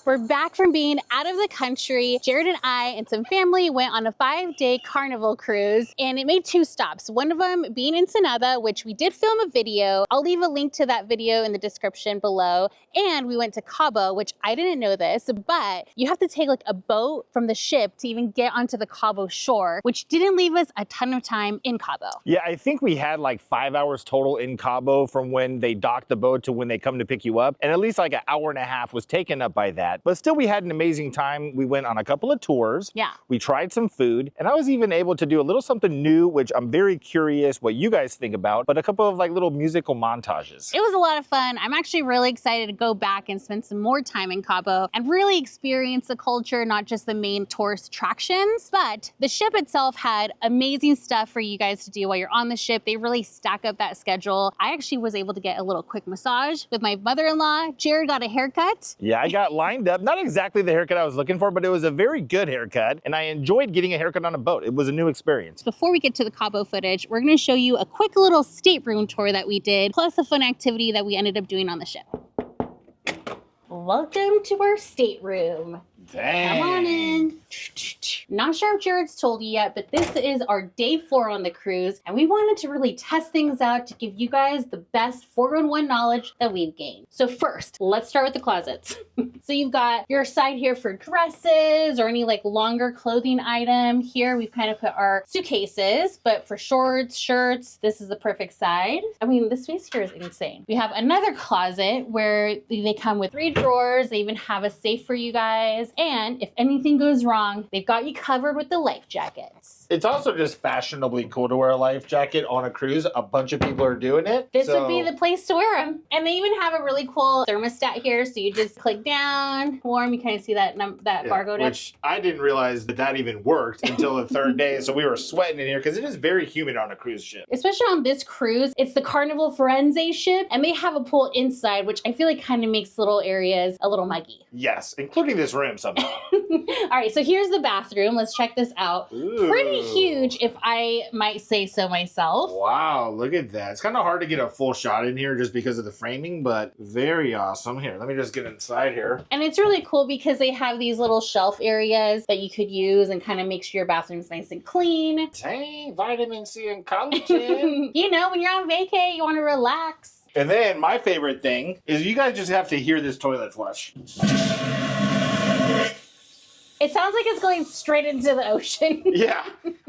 We're back from being out of the country. Jared and I and some family went on a 5-day carnival cruise, and it made 2 stops. One of them being Ensenada, which we did film a video. I'll leave a link to that video in the description below. And we went to Cabo, which I didn't know this, but you have to take like a boat from the ship to even get onto the Cabo shore, which didn't leave us a ton of time in Cabo. Yeah, I think we had like 5 hours total in Cabo from when they docked the boat to when they come to pick you up. And at least like an hour and a half was taken up by that. But still, we had an amazing time. We went on a couple of tours. Yeah. We tried some food, and I was even able to do a little something new, which I'm very curious what you guys think about, but a couple of like little musical montages. It was a lot of fun. I'm actually really excited to go back and spend some more time in Cabo and really experience the culture, not just the main tourist attractions. But the ship itself had amazing stuff for you guys to do while you're on the ship. They really stack up that schedule. I actually was able to get a little quick massage with my mother-in-law. Jared got a haircut. Yeah, I got lined up. Not exactly the haircut I was looking for, but it was a very good haircut, and I enjoyed getting a haircut on a boat. It was a new experience. Before we get to the Cabo footage, we're going to show you a quick little stateroom tour that we did, plus a fun activity that we ended up doing on the ship. Welcome to our stateroom. Dang. Come on in. Not sure if Jared's told you yet, but this is our day 4 on the cruise, and we wanted to really test things out to give you guys the best 4-in-1 knowledge that we've gained. So first, let's start with the closets. So you've got your side here for dresses or any like longer clothing item. Here we've kind of put our suitcases, but for shorts, shirts, this is the perfect side. I mean, the space here is insane. We have another closet where they come with 3 drawers. They even have a safe for you guys. And if anything goes wrong, they've got you covered with the life jackets. It's also just fashionably cool to wear a life jacket on a cruise. A bunch of people are doing it. This would be the place to wear them. And they even have a really cool thermostat here. So you just click down, warm. You kind of see that barcode up. Which I didn't realize that even worked until the 3rd day. So we were sweating in here because it is very humid on a cruise ship. Especially on this cruise. It's the Carnival Firenze ship. And they have a pool inside, which I feel like kind of makes little areas a little muggy. Yes, including this room somehow. All right, so here's the bathroom. Let's check this out. Ooh. Pretty huge, if I might say so myself. Wow, look at that. It's kind of hard to get a full shot in here just because of the framing, but very awesome. Here, let me just get inside here. And it's really cool because they have these little shelf areas that you could use and kind of make sure your bathroom's nice and clean. Dang, vitamin C and collagen. You know, when you're on vacay, you want to relax. And then my favorite thing is you guys just have to hear this toilet flush. It sounds like it's going straight into the ocean. Yeah,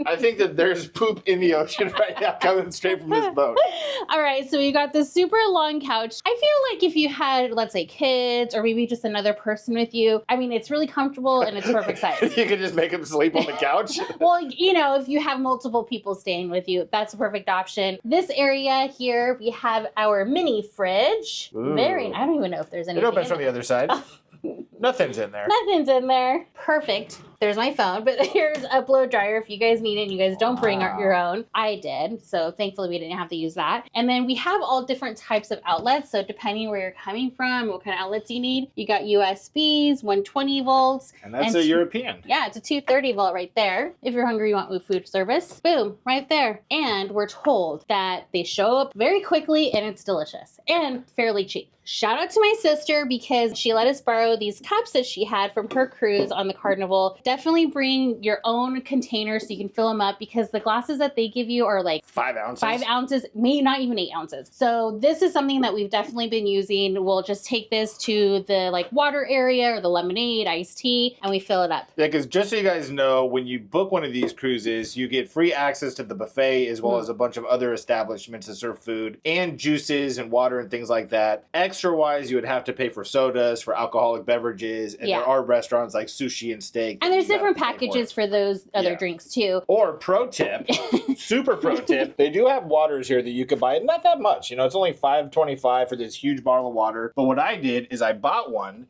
I think that there's poop in the ocean right now coming straight from this boat. All right, so you got this super long couch. I feel like if you had, let's say, kids or maybe just another person with you, I mean, it's really comfortable and it's perfect size. You could just make them sleep on the couch. Well, you know, if you have multiple people staying with you, that's a perfect option. This area here, we have our mini fridge. Ooh. I don't even know if there's anything. It opens from the other side. Nothing's in there. Nothing's in there. Perfect. There's my phone, but here's a blow dryer if you guys need it and you guys don't bring your own. I did, so thankfully we didn't have to use that. And then we have all different types of outlets, so depending where you're coming from, what kind of outlets you need. You got USBs, 120 volts. And that's a European. Yeah, it's a 230 volt right there. If you're hungry, you want food service, boom, right there. And we're told that they show up very quickly and it's delicious and fairly cheap. Shout out to my sister because she let us borrow these cups that she had from her cruise on the Carnival. Definitely bring your own container so you can fill them up because the glasses that they give you are like 5 ounces. 5 ounces, maybe not even 8 ounces. So this is something that we've definitely been using. We'll just take this to the like water area or the lemonade, iced tea, and we fill it up. Yeah, because just so you guys know, when you book one of these cruises, you get free access to the buffet as well as a bunch of other establishments that serve food and juices and water and things like that. Extra-wise, you would have to pay for sodas, for alcoholic beverages, and there are restaurants like sushi and steak. And there's different packages for those other drinks too. Or pro tip, super pro tip, they do have waters here that you could buy. Not that much, you know, it's only $5.25 for this huge bottle of water. But what I did is I bought one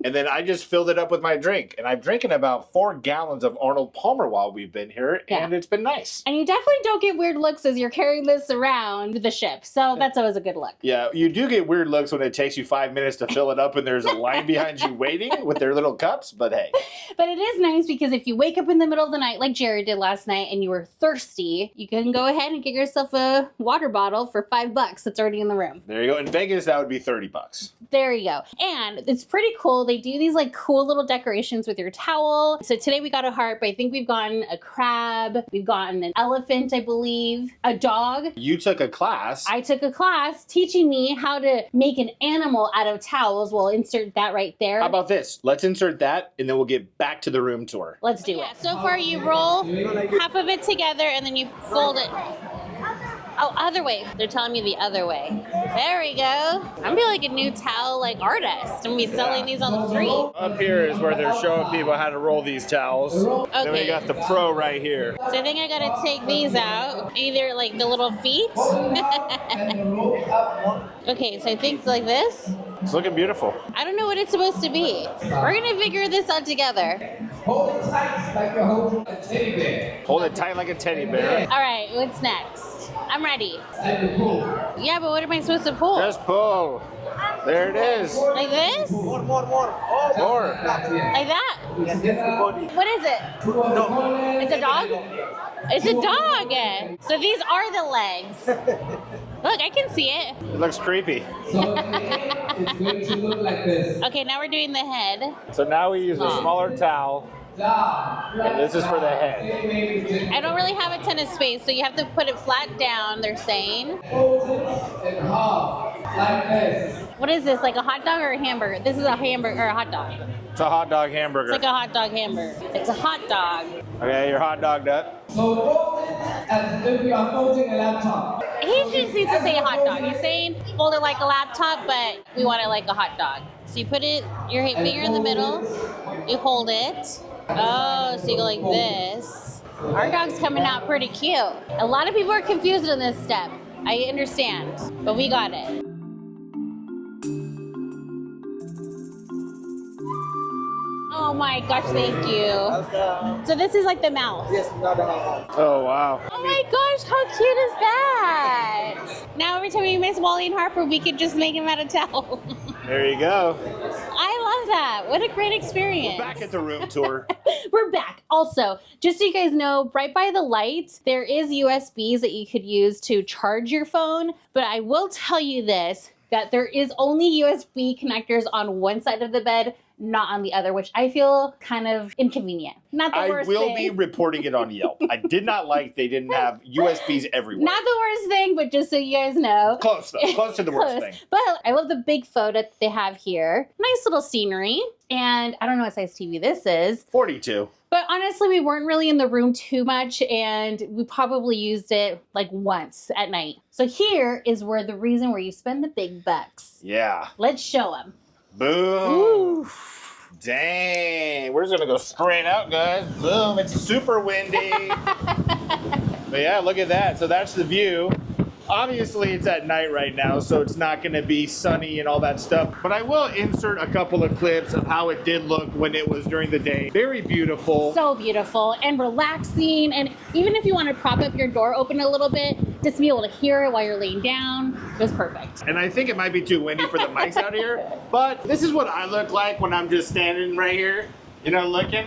and then I just filled it up with my drink. And I've drinking about 4 gallons of Arnold Palmer while we've been here, and it's been nice. And you definitely don't get weird looks as you're carrying this around the ship. So that's always a good look. Yeah, you do get weird looks when it takes you 5 minutes to fill it up and there's a line behind you waiting with their little cups, but hey. But it is nice because if you wake up in the middle of the night like Jared did last night and you were thirsty, you can go ahead and get yourself a water bottle for $5 that's already in the room. There you go. In Vegas, that would be $30. There you go. And it's pretty cool. They do these like cool little decorations with your towel. So today we got a heart, but I think we've gotten a crab. We've gotten an elephant, I believe. A dog. You took a class. I took a class teaching me how to make an animal out of towels. We'll insert that right there. How about this? Let's insert that and then we'll get back to the room tour. Let's do it. So far you roll half of it together and then you fold it. Oh, other way. They're telling me the other way. There we go. I'm gonna be like a new towel like artist. I'm gonna be selling these on the street. Up here is where they're showing people how to roll these towels. Okay. Then we got the pro right here. So I think I gotta take these out. Either like the little feet. Okay, so I think like this. It's looking beautiful. I don't know what it's supposed to be. We're gonna figure this out together. Hold it tight like you're holding a teddy bear. Hold it tight like a teddy bear. All right, what's next? I'm ready. And pull. Yeah, but what am I supposed to pull? Just pull. There it is. Like this? More. Like that? What is it? No. It's a dog? It's a dog. So these are the legs. Look, I can see it. It looks creepy. So the head is going to look like this. Okay, now we're doing the head. So now we use a smaller towel. Down. And this is for the head. I don't really have a ton of space, so you have to put it flat down, they're saying. Fold it in half like this. What is this, like a hot dog or a hamburger? This is a hamburger or a hot dog. It's a hot dog hamburger. It's like a hot dog hamburger. It's a hot dog. Okay, your hot dog nut. So fold it as if you are folding a laptop. He just needs to say hot dog. He's saying fold it like a laptop, but we want it like a hot dog. So you put it, your finger in the middle, you hold it. Oh, so you go like this. Our dog's coming out pretty cute. A lot of people are confused on this step. I understand, but we got it. Oh my gosh, thank you. So this is like the mouth. Yes, not the mouth. Oh, wow. Oh my gosh, how cute is that? Now every time we miss Wally and Harper, we could just make him out of towel. There you go. I love that. What a great experience. Back at the room tour. We're back. Also, just so you guys know, right by the lights, there is USBs that you could use to charge your phone. But I will tell you this, that there is only USB connectors on one side of the bed, not on the other, which I feel kind of inconvenient. Not the worst thing. I will be reporting it on Yelp. I did not like they didn't have USBs everywhere. Not the worst thing, but just so you guys know. Close though. Close to the worst thing. But I love the big photo that they have here. Nice little scenery. And I don't know what size TV this is. 42. But honestly, we weren't really in the room too much and we probably used it like once at night. So here is where the reason where you spend the big bucks. Yeah. Let's show them. Boom. Ooh. Dang. We're just going to go straight out, guys. Boom. It's super windy. But yeah, look at that. So that's the view. Obviously, it's at night right now, so it's not going to be sunny and all that stuff. But I will insert a couple of clips of how it did look when it was during the day. Very beautiful. So beautiful and relaxing. And even if you want to prop up your door open a little bit, just to be able to hear it while you're laying down, it was perfect. And I think it might be too windy for the mics out here. But this is what I look like when I'm just standing right here, you know, looking.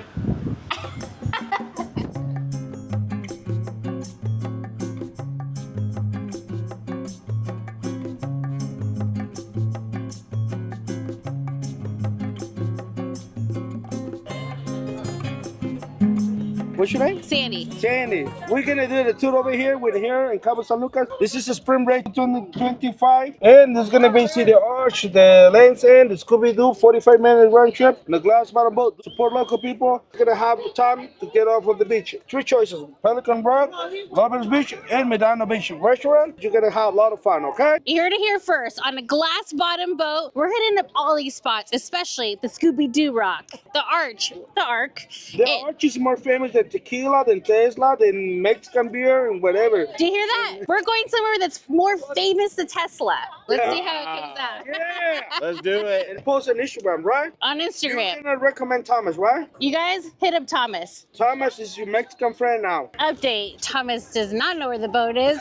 What's your name? Sandy. Sandy. We're gonna do the tour over here with here in Cabo San Lucas. This is a spring break 2025. And there's gonna be the Arch, the Land's End, the Scooby-Doo 45-minute round trip, and the glass bottom boat. Support local people. We're gonna have time to get off of the beach. 3 choices: Pelican Rock, Robbins Beach, and Medina Beach Restaurant. You're gonna have a lot of fun, okay? You heard it here first. On a glass bottom boat, we're hitting up all these spots, especially the Scooby-Doo Rock, the Arch, the Ark. The Arch is more famous than then tequila, then Tesla, then Mexican beer, and whatever. Do you hear that? We're going somewhere that's more famous than Tesla. Let's see how it comes out. Yeah. Let's do it. And post on Instagram, right? On You Instagram. cannot recommend Thomas, right? You guys hit up Thomas. Thomas is your Mexican friend now. Update. Thomas does not know where the boat is.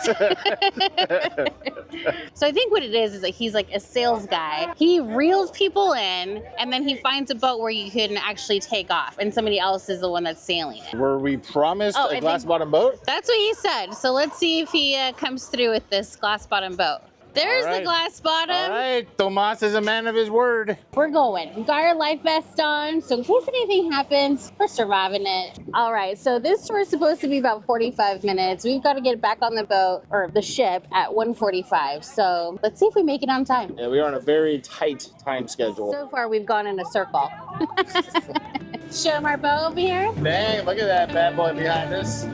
So I think what it is that he's like a sales guy. He reels people in and then he finds a boat where you can actually take off and somebody else is the one that's sailing it. Were we promised Oh, a I glass think- bottom boat? That's what he said. So let's see if he comes through with this glass bottom boat. There's All right. the glass bottom. All right, Tomas is a man of his word. We're going. We got our life vest on, so in case anything happens, we're surviving it. All right, so this tour is supposed to be about 45 minutes. We've got to get back on the boat, or the ship, at 1:45. So let's see if we make it on time. Yeah, we are on a very tight time schedule. So far, we've gone in a circle. Show them our boat over here. Dang, look at that bad boy behind us.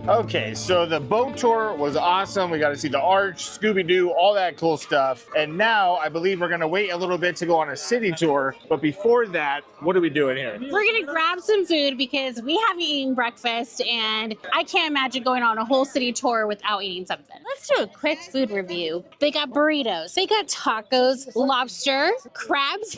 Okay, so the boat tour was awesome. We got to see the arch, Scooby-Doo, all that cool stuff. And now I believe we're going to wait a little bit to go on a city tour. But before that, what are we doing here? We're gonna grab some food because we haven't eaten breakfast and I can't imagine going on a whole city tour without eating something. Let's do a quick food review. They got burritos, they got tacos, lobster, crabs.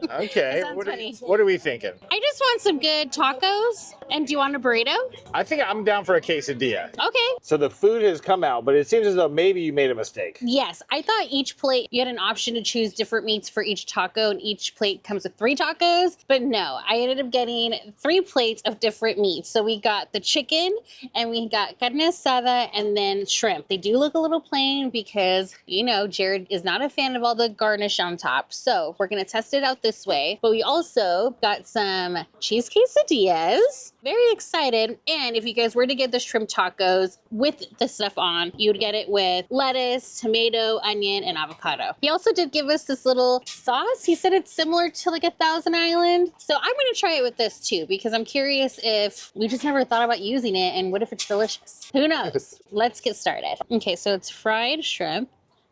Okay, That sounds funny. what are we thinking? I just want some good tacos. And do you want a burrito? I think I'm down for a quesadilla. Okay. So the food has come out, but it seems as though maybe you made a mistake. Yes, I thought each plate, you had an option to choose different meats for each taco, and each plate comes with 3 tacos. But no, I ended up getting 3 plates of different meats. So we got the chicken, and we got carne asada, and then shrimp. They do look a little plain because, you know, Jared is not a fan of all the garnish on top. So we're going to test it out this way. But we also got some cheese quesadillas. Very excited. And if you guys were to get the shrimp tacos with the stuff on, you would get it with lettuce, tomato, onion, and avocado. He also did give us this little sauce. He said it's similar to like a Thousand Island. So I'm going to try it with this too, because I'm curious if we just never thought about using it and what if it's delicious? Who knows? Let's get started. Okay, so it's fried shrimp.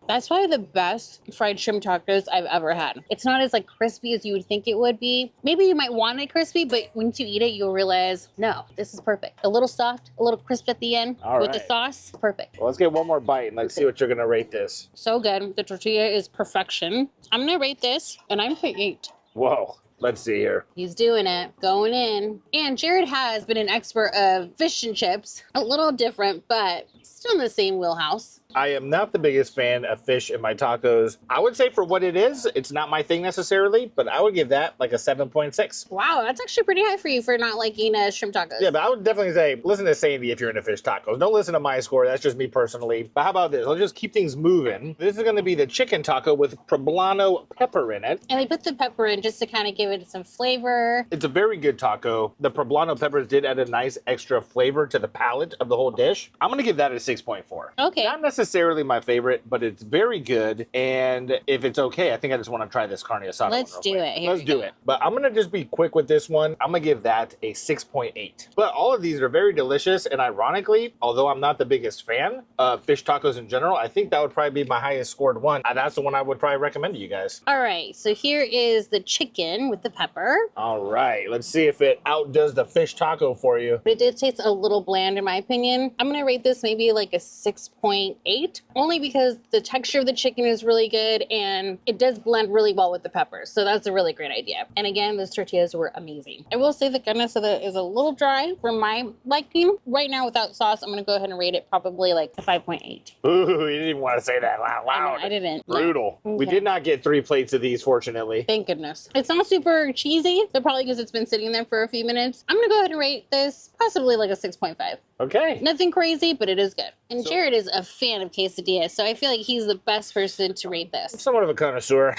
That's probably the best fried shrimp tacos I've ever had. It's not as like crispy as you would think it would be. Maybe you might want it crispy, but once you eat it, you'll realize, no, this is perfect. A little soft, a little crisp at the end All with the right. sauce. Perfect. Well, let's get one more bite and let's see what you're gonna rate this. So good. The tortilla is perfection. I'm gonna rate this, and I'm putting 8. Whoa. Let's see here. He's doing it, going in. And Jared has been an expert of fish and chips. A little different, but still in the same wheelhouse. I am not the biggest fan of fish in my tacos. I would say for what it is, it's not my thing necessarily, but I would give that like a 7.6. Wow, that's actually pretty high for you for not liking shrimp tacos. Yeah, but I would definitely say, listen to Sandy if you're into fish tacos. Don't listen to my score. That's just me personally. But how about this? Let's just keep things moving. This is going to be the chicken taco with poblano pepper in it. And they put the pepper in just to kind of give it some flavor. It's a very good taco. The poblano peppers did add a nice extra flavor to the palate of the whole dish. I'm going to give that a 6.4. Okay. Not necessarily my favorite, but it's very good. And if it's okay, I think I just want to try this carne asada. Let's do it. Here Let's we do go. it. But I'm going to just be quick with this one. I'm going to give that a 6.8. But all of these are very delicious. And ironically, although I'm not the biggest fan of fish tacos in general, I think that would probably be my highest scored one. And that's the one I would probably recommend to you guys. All right, so here is the chicken with the pepper. All right. Let's see if it outdoes the fish taco for you. But it did taste a little bland in my opinion. I'm gonna rate this maybe like a 6.8. 8, only because the texture of the chicken is really good and it does blend really well with the peppers. So that's a really great idea. And again, those tortillas were amazing. I will say the goodness of it is a little dry for my liking. Right now without sauce, I'm gonna go ahead and rate it probably like a 5.8. Ooh, you didn't even want to say that loud. I didn't. Brutal. Yeah. We Okay. did not get 3 plates of these, fortunately. Thank goodness. It's not super cheesy, so probably because it's been sitting there for a few minutes. I'm gonna go ahead and rate this possibly like a 6.5. Okay. Nothing crazy, but it is good. And So- Jared is a fan of quesadillas, so I feel like he's the best person to rate I'm this. somewhat of a connoisseur.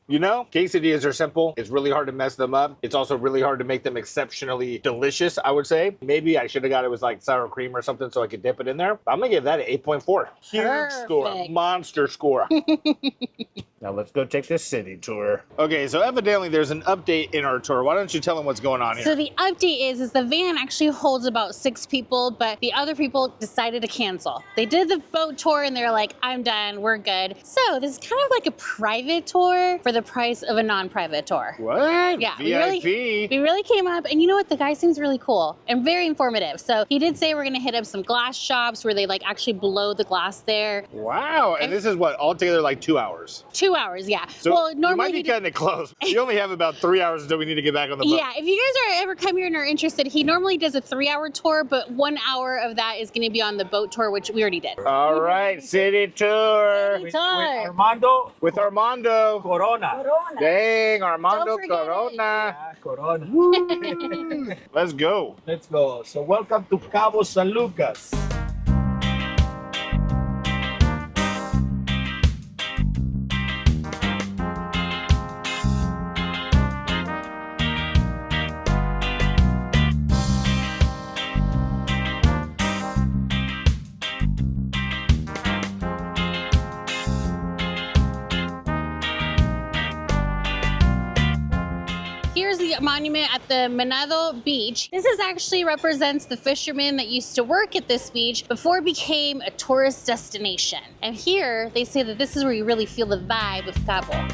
You know, quesadillas are simple. It's really hard to mess them up. It's also really hard to make them exceptionally delicious, I would say. Maybe I should have got it with like sour cream or something so I could dip it in there. I'm gonna give that an 8.4. Huge score. Perfect. Monster score. Now let's go take this city tour. Okay, so evidently there's an update in our tour. Why don't you tell them what's going on here? So the update is the van actually holds about 6 people, but the other people decided to cancel. They did the boat tour and they're like, I'm done, we're good. So this is kind of like a private tour for the price of a non-private tour. What? Yeah, VIP? we really came up, and you know what? The guy seems really cool and very informative. So he did say we're gonna hit up some glass shops where they like actually blow the glass there. Wow, and this is what, altogether like 2 hours. 2 hours, yeah. So well, you normally might be cutting it close. You only have about 3 hours until we need to get back on the boat. yeah, if you guys are ever come here and are interested, he normally does a 3-hour tour, but 1 hour of that is going to be on the boat tour, which we already did. All right, city tour. City tour. Armando With Armando. Corona. Dang, Armando Don't forget Corona. Yeah, Corona. Let's go. Let's go. So welcome to Cabo San Lucas. Here's the monument at the Manado Beach. This is actually represents the fishermen that used to work at this beach before it became a tourist destination. And here they say that this is where you really feel the vibe of Cabo.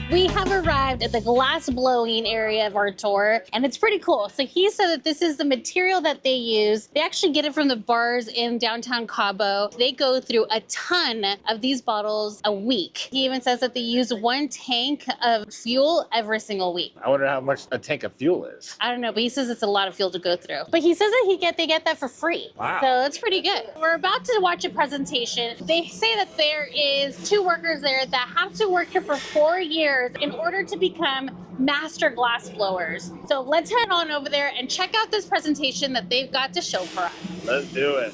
We have arrived at the glass blowing area of our tour, and it's pretty cool. So he said that this is the material that they use. They actually get it from the bars in downtown Cabo. They go through a ton of these bottles a week. He even says that they use 1 tank of fuel every single week. I wonder how much a tank of fuel is. I don't know, but he says it's a lot of fuel to go through. But he says that they get that for free. Wow. So that's pretty good. We're about to watch a presentation. They say that there is 2 workers there that have to work here for 4 years in order to become master glass blowers. So let's head on over there and check out this presentation that they've got to show for us. Let's do it.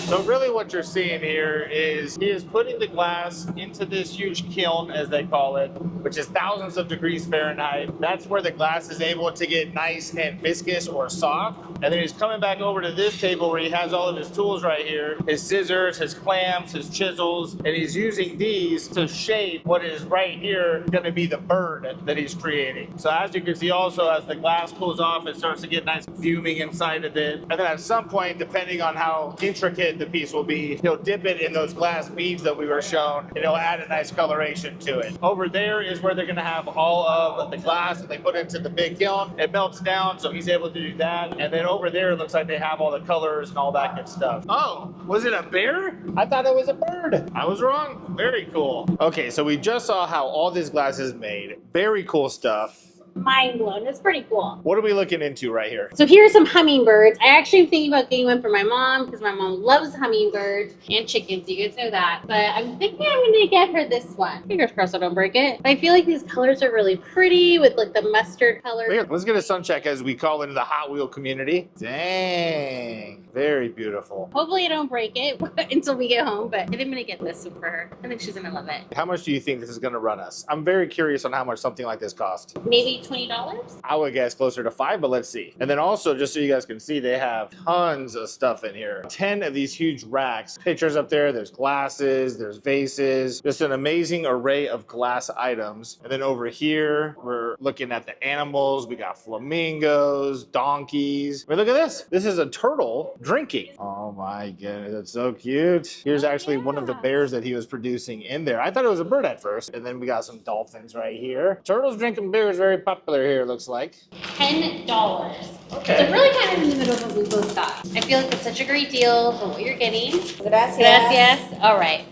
So really what you're seeing here is he is putting the glass into this huge kiln, as they call it, which is thousands of degrees Fahrenheit. That's where the glass is able to get nice and viscous or soft. And then he's coming back over to this table where he has all of his tools right here, his scissors, his clamps, his chisels, and he's using these to shape what is right here going to be the bird that he's creating. So as you can see also, as the glass cools off, it starts to get nice fuming inside of it. And then at some point, depending on how intricate the piece will be, he'll dip it in those glass beads that we were shown, and he'll add a nice coloration to it. Over there is where they're going to have all of the glass that they put into the big kiln. It melts down, so he's able to do that. And then over there, it looks like they have all the colors and all that good stuff. Oh, was it a bear? I thought it was a bird. I was wrong. Very cool. Okay, so we just saw how all this glass is made. Very cool stuff. Mind blown. It's pretty cool. What are we looking into right here? So here's some hummingbirds. I actually am thinking about getting one for my mom because my mom loves hummingbirds and chickens. You guys know that. But I'm thinking I'm going to get her this one. Fingers crossed I don't break it. I feel like these colors are really pretty with like the mustard color. Here, let's get a sun check as we call into the Hot Wheel community. Dang, very beautiful. Hopefully I don't break it until we get home. But I think I'm going to get this one for her. I think she's going to love it. How much do you think this is going to run us? I'm very curious on how much something like this costs. Maybe $20? I would guess closer to 5, but let's see. And then also, just so you guys can see, they have tons of stuff in here. 10 of these huge racks. Pictures up there, there's glasses, there's vases, just an amazing array of glass items. And then over here, we're looking at the animals. We got flamingos, donkeys. I mean, look at this. This is a turtle drinking. Oh my goodness, that's so cute. Here's actually one of the bears that he was producing in there. I thought it was a bird at first. And then we got some dolphins right here. Turtles drinking beer is very popular here, looks like. $10. Okay. So really kind of in the middle of what we both got. I feel like it's such a great deal for what you're getting. Gracias. Gracias. All right,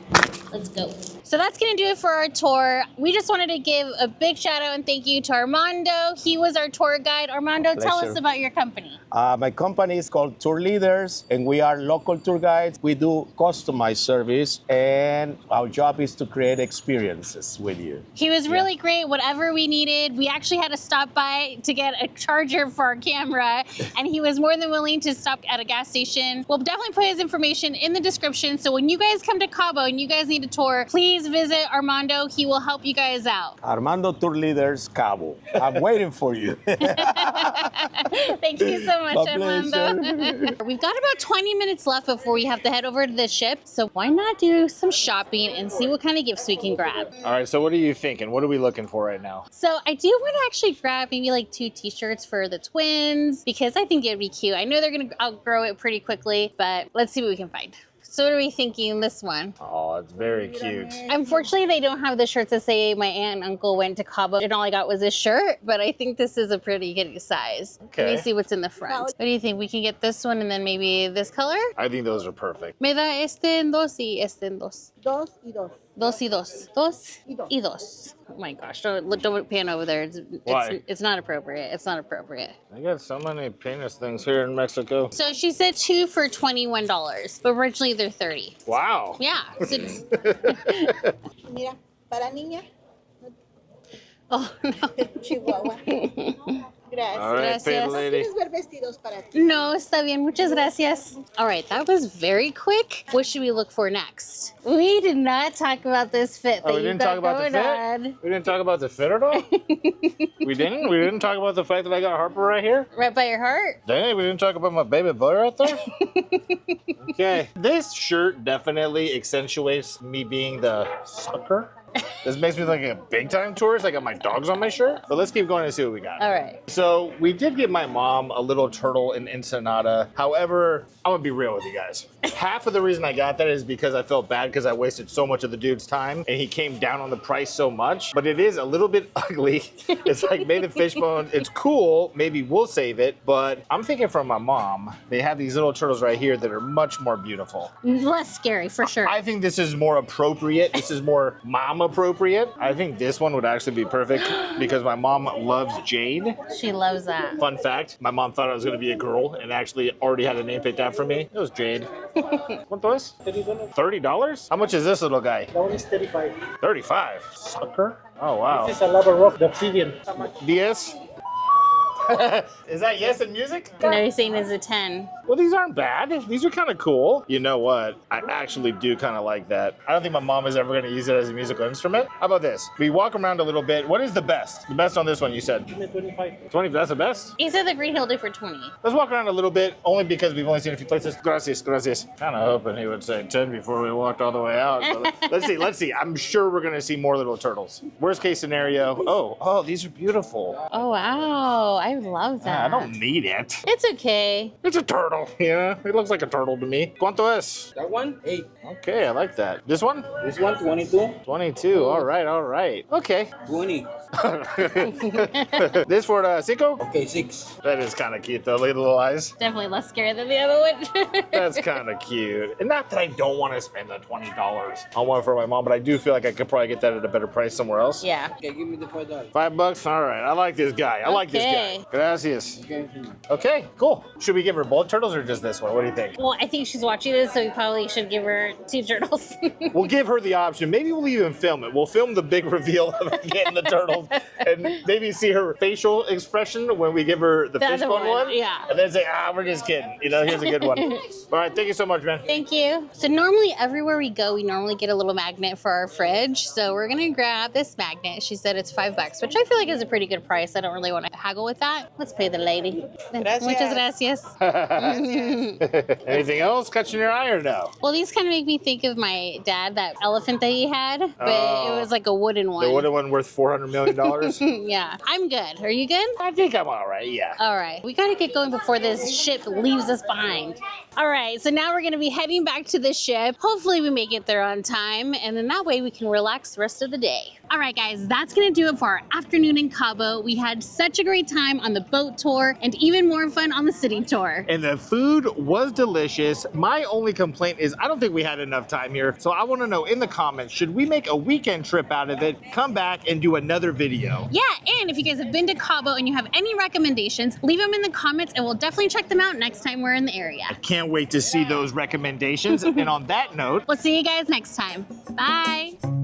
let's go. So that's gonna do it for our tour. We just wanted to give a big shout out and thank you to Armando. He was our tour guide. Armando, tell us about your company. My company is called Tour Leaders, and we are local tour guides. We do customized service, and our job is to create experiences with you. He was really great. Whatever we needed, we actually had to stop by to get a charger for our camera, and he was more than willing to stop at a gas station. We'll definitely put his information in the description. So when you guys come to Cabo and you guys need a tour, please visit Armando. He will help you guys out. Armando Tour Leaders, Cabo. I'm waiting for you. Thank you so much, My Armando. We've got about 20 minutes left before we have to head over to the ship. So why not do some shopping and see what kind of gifts we can grab? All right, so what are you thinking? What are we looking for right now? So I do want to actually grab maybe like 2 t-shirts for the twins because I think it'd be cute. I know they're going to outgrow it pretty quickly, but let's see what we can find. So what are we thinking this one? Oh, it's very cute. Unfortunately, they don't have the shirts that say my aunt and uncle went to Cabo and all I got was this shirt, but I think this is a pretty good size. Okay. Let me see what's in the front. What do you think? We can get this one and then maybe this color? I think those are perfect. Me da este en dos y este en dos. Dos y dos. Dos y dos. Dos y dos. Oh my gosh, don't pan over there. Why? It's not appropriate. It's not appropriate. I got so many penis things here in Mexico. So she said 2 for $21, but originally they're 30. Wow. Yeah. So Mira, para niña, oh no. Chihuahua. Gracias. All right, Gracias. paid lady. ¿Quieres ver vestidos para ti? No, está bien. Muchas gracias. All right, that was very quick. What should we look for next? We did not talk about this fit that Oh, we you didn't got talk about the going fit? on. We didn't talk about the fit at all? We didn't? We didn't talk about the fact that I got Harper right here? Right by your heart? Dang, we didn't talk about my baby boy right there? Okay. This shirt definitely accentuates me being the sucker. This makes me look like a big time tourist. I got my dogs on my shirt. But let's keep going and see what we got. All right. So we did get my mom a little turtle in Ensenada. However, I'm gonna be real with you guys. Half of the reason I got that is because I felt bad because I wasted so much of the dude's time and he came down on the price so much. But it is a little bit ugly. It's like made of fishbone. It's cool. Maybe we'll save it. But I'm thinking for my mom, they have these little turtles right here that are much more beautiful. Less scary, for sure. I think this is more appropriate. This is more mom appropriate. I think this one would actually be perfect because my mom loves jade. She loves that. Fun fact, my mom thought I was going to be a girl and actually already had a name picked out for me. It was Jade. ¿Cuánto es? $30? How much is this little guy? That one is 35. 35. Sucker? Oh, wow. This is a lava rock, the obsidian. 10? Is that yes in music? No, he's saying it's a 10. Well, these aren't bad. These are kind of cool. You know what? I actually do kind of like that. I don't think my mom is ever going to use it as a musical instrument. How about this? We walk around a little bit. What is the best? The best on this one, you said? 25. 20, that's the best? He said the green he'll do for 20. Let's walk around a little bit, only because we've only seen a few places. Gracias, gracias. Kind of hoping he would say 10 before we walked all the way out. But let's see. I'm sure we're going to see more little turtles. Worst case scenario. Oh, these are beautiful. Oh, wow. I love that. I don't need it. It's okay. It's a turtle, yeah. It looks like a turtle to me. ¿Cuánto es? That one, 8. Okay, I like that. This one? This one, 22. 22. All right. Okay. 20. This for the cinco? Okay, 6. That is kind of cute though. Look at the little eyes. Definitely less scary than the other one. That's kind of cute. And not that I don't want to spend the $20 on one for my mom, but I do feel like I could probably get that at a better price somewhere else. Yeah. Okay, give me the $5. $5? All right. I like this guy. I like this Okay. guy. Gracias. Okay. Okay, cool. Should we give her both turtles? turtles or just this one? What do you think? Well, I think she's watching this, so we probably should give her 2 turtles. We'll give her the option. Maybe we'll even film it. We'll film the big reveal of her getting the turtles and maybe see her facial expression when we give her the other fishbone one. Yeah. And then say, we're just kidding. You know, here's a good one. All right, thank you so much, man. Thank you. So normally everywhere we go, we normally get a little magnet for our fridge. So we're gonna grab this magnet. She said it's $5, which I feel like is a pretty good price. I don't really want to haggle with that. Let's pay the lady. Muchas gracias. Anything else catching your eye or no? Well, these kind of make me think of my dad, that elephant that he had, but it was like a wooden one. The wooden one worth $400 million? Yeah. I'm good. Are you good? I think I'm all right, yeah. All right. We got to get going before this ship leaves us behind. All right. So now we're going to be heading back to the ship. Hopefully we make it there on time, and then that way we can relax the rest of the day. All right, guys, that's going to do it for our afternoon in Cabo. We had such a great time on the boat tour and even more fun on the city tour. And the food was delicious. My only complaint is I don't think we had enough time here. So I want to know in the comments, should we make a weekend trip out of it, come back and do another video? Yeah, and if you guys have been to Cabo and you have any recommendations, leave them in the comments and we'll definitely check them out next time we're in the area. Can't wait to see those recommendations. And on that note, We'll see you guys next time. Bye.